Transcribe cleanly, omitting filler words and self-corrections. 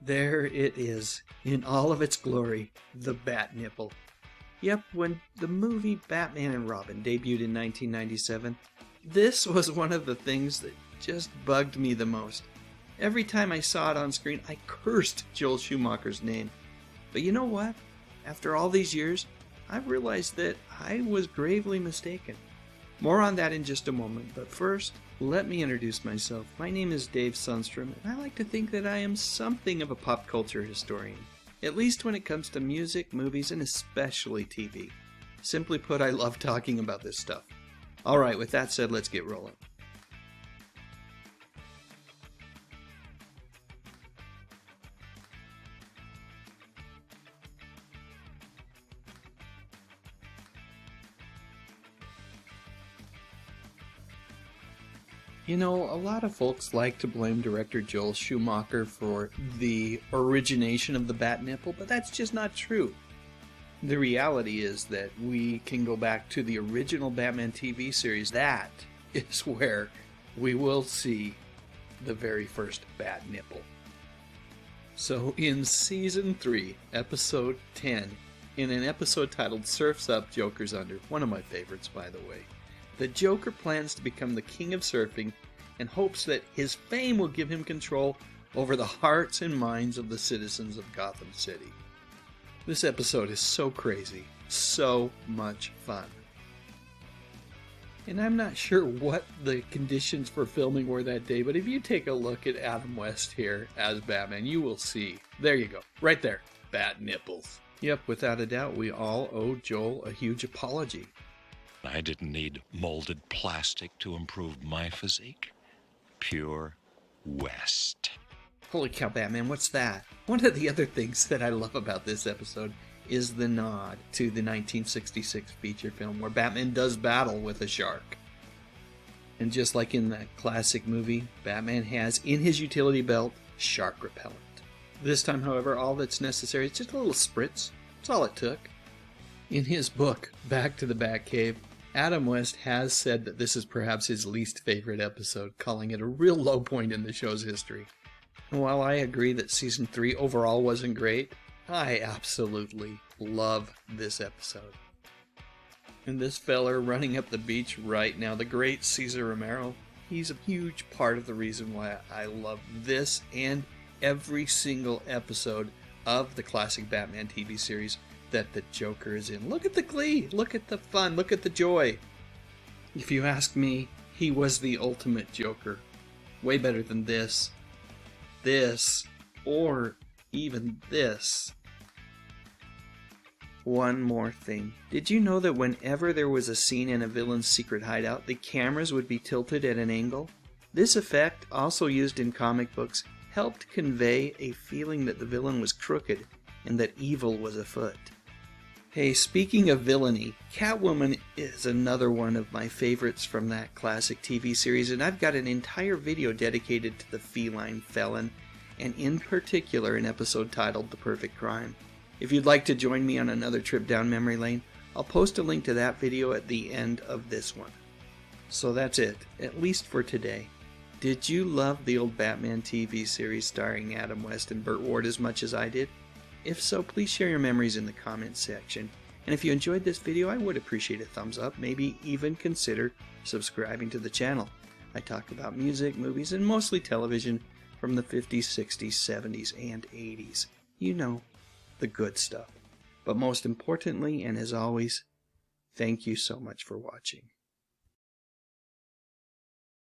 There it is, in all of its glory, the Bat Nipple. Yep, when the movie Batman and Robin debuted in 1997, this was one of the things that just bugged me the most. Every time I saw it on screen, I cursed Joel Schumacher's name. But you know what? After all these years, I've realized that I was gravely mistaken. More on that in just a moment, but first, let me introduce myself. My name is Dave Sundstrom, and I like to think that I am something of a pop culture historian, at least when it comes to music, movies, and especially TV. Simply put, I love talking about this stuff. Alright, with that said, let's get rolling. You know, a lot of folks like to blame director Joel Schumacher for the origination of the Bat Nipple, but that's just not true. The reality is that we can go back to the original Batman TV series. That is where we will see the very first Bat Nipple. So in Season 3, Episode 10, in an episode titled Surf's Up, Joker's Under, one of my favorites by the way, the Joker plans to become the king of surfing and hopes that his fame will give him control over the hearts and minds of the citizens of Gotham City. This episode is so crazy, so much fun. And I'm not sure what the conditions for filming were that day, but if you take a look at Adam West here as Batman, you will see, there you go, right there, Bat Nipples. Yep, without a doubt, we all owe Joel a huge apology. I didn't need molded plastic to improve my physique. Pure West. Holy cow, Batman, what's that? One of the other things that I love about this episode is the nod to the 1966 feature film where Batman does battle with a shark. And just like in that classic movie, Batman has in his utility belt shark repellent. This time, however, all that's necessary is just a little spritz. That's all it took. In his book, Back to the Batcave, Adam West has said that this is perhaps his least favorite episode, calling it a real low point in the show's history. And while I agree that Season 3 overall wasn't great, I absolutely love this episode. And this feller running up the beach right now, the great Cesar Romero, he's a huge part of the reason why I love this and every single episode of the classic Batman TV series that the Joker is in. Look at the glee, look at the fun, look at the joy. If you ask me, he was the ultimate Joker. Way better than this, or even this. One more thing. Did you know that whenever there was a scene in a villain's secret hideout, the cameras would be tilted at an angle? This effect, also used in comic books, helped convey a feeling that the villain was crooked and that evil was afoot. Hey, speaking of villainy, Catwoman is another one of my favorites from that classic TV series, and I've got an entire video dedicated to the feline felon, and in particular an episode titled The Perfect Crime. If you'd like to join me on another trip down memory lane, I'll post a link to that video at the end of this one. So that's it, at least for today. Did you love the old Batman TV series starring Adam West and Burt Ward as much as I did? If so, please share your memories in the comments section. And if you enjoyed this video, I would appreciate a thumbs up, maybe even consider subscribing to the channel. I talk about music, movies, and mostly television from the 50s, 60s, 70s, and 80s. You know, the good stuff. But most importantly, and as always, thank you so much for watching.